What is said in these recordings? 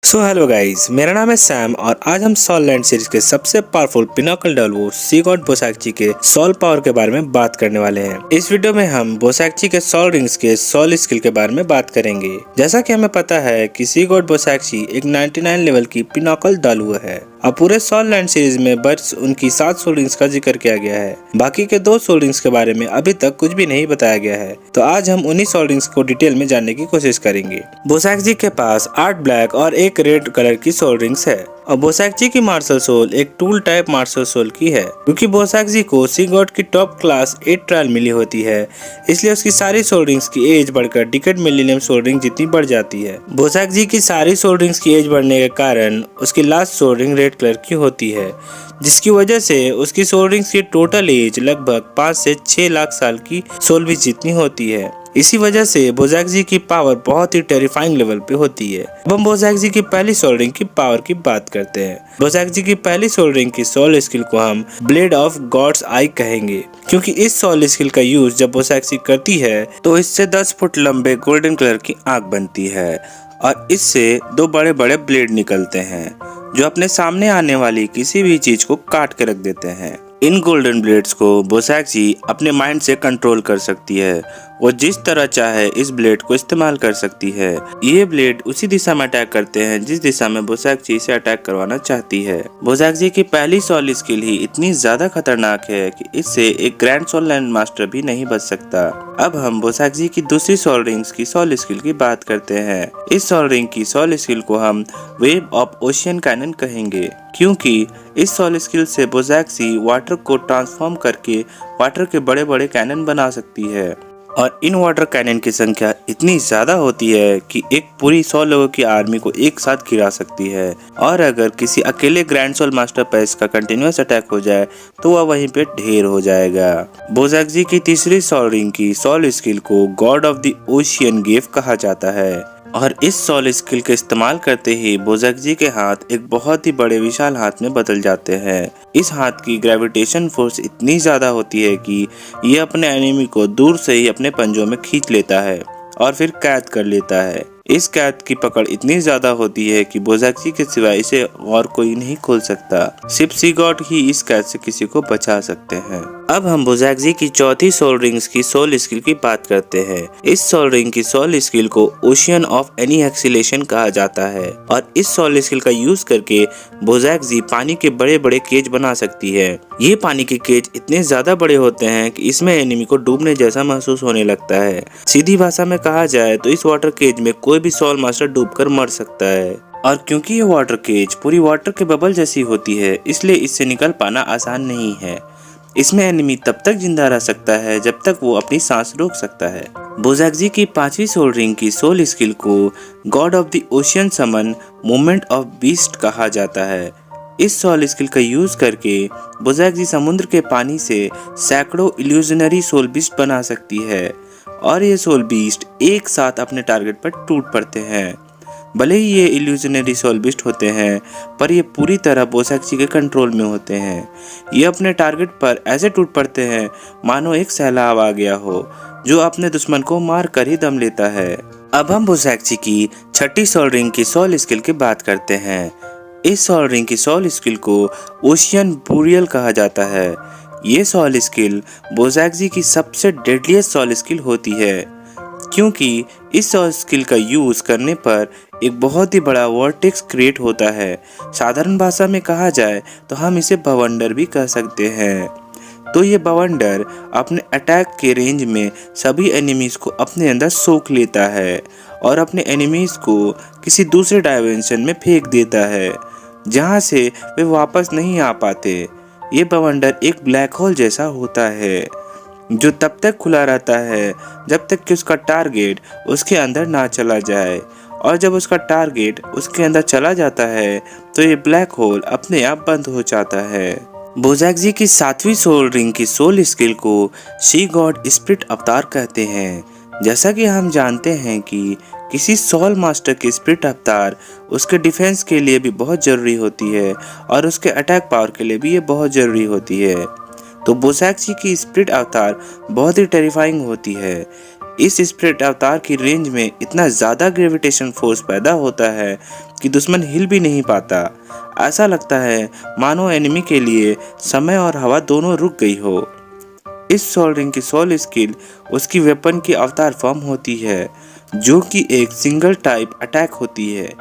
So hello guys, मेरा नाम है सैम और आज हम सॉल लैंड सीरीज के सबसे पावरफुल पिनाकल डेवलपर सी गॉड बोसाक्ची के सॉल पावर के बारे में बात करने वाले हैं। इस वीडियो में हम बोसाक्ची के सॉल रिंग्स के सॉल स्किल के बारे में बात करेंगे। जैसा कि हमें पता है कि सी गॉड बोसाक्ची एक 99 लेवल की पिनाकल डेवलपर है। अब पूरे सॉल लैंड सीरीज में बस उनकी 7 सोल रिंग्स का जिक्र किया गया है। बाकी के 2 सोल रिंग्स के बारे में अभी तक कुछ भी नहीं बताया गया है, तो आज हम उन्हीं सोल रिंग्स को डिटेल में जानने की कोशिश करेंगे। बोसाक्ची के पास 8 ब्लैक और एक रेड कलर की सोल रिंग्स है और बोसाक्ची की मार्शल सोल एक टूल टाइप मार्शल सोल की है। क्योंकि बोसाक्ची को सी गॉड की टॉप क्लास 8 ट्रायल मिली होती है, इसलिए उसकी सारी सोल रिंग्स की एज बढ़कर डिकेड मिलीनियम सोल रिंग जितनी बढ़ जाती है। बोसाक्ची की सारी सोल रिंग्स की एज बढ़ने के कारण उसकी last soul ring red colour की होती है, जिसकी वजह से उसकी सोल रिंग्स की टोटल एज लगभग 5 से 6 लाख साल की सोल भी जितनी होती है। इसी वजह से बोसाक्ची की पावर बहुत ही टेरिफाइंग लेवल पे होती है। अब हम बोसाक्ची की पहली सोल रिंग की पावर की बात करते हैं। बोसाक्ची की पहली सोल रिंग की सोल स्किल को हम ब्लेड ऑफ गॉड्स आई कहेंगे, क्योंकि इस सोल स्किल का यूज जब बोसाक्ची करती है तो इससे 10 फुट लंबे गोल्डन कलर की आंख बनती है और इससे 2 बड़े बड़े ब्लेड निकलते हैं जो अपने सामने आने वाली किसी भी चीज को काट के रख देते हैं। इन गोल्डन ब्लेड्स को बोसाक्ची अपने माइंड से कंट्रोल कर सकती है। वो जिस तरह चाहे इस ब्लेड को इस्तेमाल कर सकती है। ये ब्लेड उसी दिशा में अटैक करते हैं जिस दिशा में बोसाक्ची इसे अटैक करवाना चाहती है। बोसाक्ची की पहली सोल स्किल ही इतनी ज्यादा खतरनाक है कि इससे एक ग्रैंड सोल लैंड मास्टर भी नहीं बच सकता। अब हम बोसाक्ची की दूसरी सोल रिंग्स की सोल स्किल की बात करते हैं। इस सोल रिंग की सोल स्किल को हम वेव ऑफ ओशियन कैनन कहेंगे, क्योंकि इस सोल स्किल से बोसाक्ची वाटर को ट्रांसफॉर्म करके वाटर के बड़े बड़े कैनन बना सकती है और इन वाटर कैनन की संख्या इतनी ज्यादा होती है कि एक पूरी 100 लोगों की आर्मी को एक साथ गिरा सकती है। और अगर किसी अकेले ग्रैंड सोल मास्टर पर इसका कंटिन्यूअस अटैक हो जाए तो वह वहीं पे ढेर हो जाएगा। बोसाक्ची की तीसरी सोल रिंग की सोल स्किल को god of the ocean gave कहा जाता है और इस सोल स्किल के इस्तेमाल करते ही बोसाक्ची के हाथ एक बहुत ही बड़े विशाल हाथ में बदल जाते हैं। इस हाथ की ग्रेविटेशन फोर्स इतनी ज्यादा होती है कि ये अपने एनिमी को दूर से ही अपने पंजों में खींच लेता है और फिर कैद कर लेता है। इस कैद की पकड़ इतनी ज्यादा होती है कि बोसाक्ची के सिवाय इसे और कोई नहीं खोल सकता। सिर्फ सी गॉड ही इस कैद से किसी को बचा सकते हैं। अब हम बोसाक्ची की चौथी सोल रिंग्स की सोल स्किल की बात करते हैं। इस सोल रिंग की सोल स्किल को ओशियन ऑफ एनिहिलेशन कहा जाता है और इस सोल स्किल का यूज करके बोसाक्ची पानी के बड़े बड़े केज बना सकती है। ये पानी के केज इतने ज्यादा बड़े होते हैं कि इसमें एनिमी को डूबने जैसा महसूस होने लगता है। सीधी भाषा में कहा जाए तो इस वाटर केज में कोई भी सोल मास्टर डूबकर मर सकता है। और क्योंकि ये वाटर केज पूरी वाटर के बबल जैसी होती है, इसलिए इससे निकल पाना आसान नहीं है। इसमें एनिमी तब तक जिंदा रह सकता है जब तक वो अपनी सांस रोक सकता है। बोसाक्ची की 5वीं सोल रिंग की सोल स्किल को god of the ocean summon movement of beast कहा जाता है। इस सोल स्किल का यूज करके बोसाक्ची समुद्र के पानी से सैकड़ों इल्यूजनरी सोल बीस्ट बना सकती है और ये सोल बीस्ट एक साथ अपने टारगेट पर टूट पड़ते हैं। भले ही ये इल्यूजनरी सोल बीस्ट होते हैं, पर ये पूरी तरह बोसाक्ची के कंट्रोल में होते हैं। ये अपने टारगेट पर ऐसे टूट पड़ते हैं मानो एक सैलाब आ गया हो जो अपने दुश्मन को मार कर ही दम लेता है। अब हम बोसाक्ची की 6ठी सोल रिंग की सोल स्किल की बात करते हैं। इस सोल रिंग की सोल स्किल को ओशियन बोरियल कहा जाता है। ये सोल स्किल बोसाक्ची की सबसे डेडलीस्ट सोल स्किल होती है, क्योंकि इस सोल स्किल का यूज करने पर एक बहुत ही बड़ा वर्टेक्स क्रिएट होता है। साधारण भाषा में कहा जाए तो हम इसे बवंडर भी कह सकते हैं। तो ये बवंडर अपने अटैक के रेंज में सभी एनिमीज को अपने अंदर सोख लेता है और अपने एनिमीज को किसी दूसरे डायमेंशन में फेंक देता है जहाँ से वे वापस नहीं आ पाते। ये बवंडर एक ब्लैक होल जैसा होता है जो तब तक खुला रहता है जब तक कि उसका टारगेट उसके अंदर ना चला जाए, और जब उसका टारगेट उसके अंदर चला जाता है तो ये ब्लैक होल अपने आप बंद हो जाता है। बोसाक्ची की 7वीं सोल रिंग की सोल स्किल को सी गॉड स्पिरिट अवतार कहते हैं। जैसा कि हम जानते हैं कि किसी सोल मास्टर की स्पिरिट अवतार उसके डिफेंस के लिए भी बहुत जरूरी होती है और उसके अटैक पावर के लिए भी ये बहुत जरूरी होती है। तो बोसाक्ची की स्पिरिट अवतार बहुत ही टेरिफाइंग होती है। इस स्पिरिट अवतार की रेंज में इतना ज़्यादा ग्रेविटेशन फोर्स पैदा होता है कि दुश्मन हिल भी नहीं पाता। ऐसा लगता है मानो एनिमी के लिए समय और हवा दोनों रुक गई हो। इस सोल रिंग की सोल स्किल उसकी वेपन की अवतार फॉर्म होती है, जो कि एक सिंगल टाइप अटैक होती है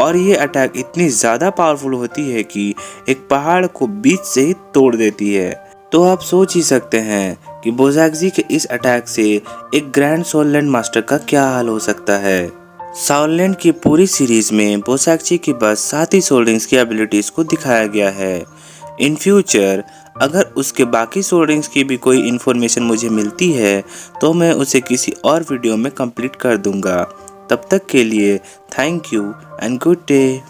और ये अटैक इतनी ज़्यादा पावरफुल होती है कि एक पहाड़ को बीच से ही तोड़ देती है। तो आप सोच ही सकते हैं कि बोज़ाक्सी के इस अटैक से एक ग्रैंड सोललैंड मास्टर का क्या हाल हो सकता है। सोललैंड की पूरी सीरीज में बोज़ाक्सी की बस 7 ही सोल रिंग्स की एबिलिटीज को दिखाया गया है। इन फ्यूचर अगर उसके बाकी सोल रिंग्स की भी कोई इन्फॉर्मेशन मुझे मिलती है तो मैं उसे किसी और वीडियो में कंप्लीट कर दूंगा। तब तक के लिए thank you and good day.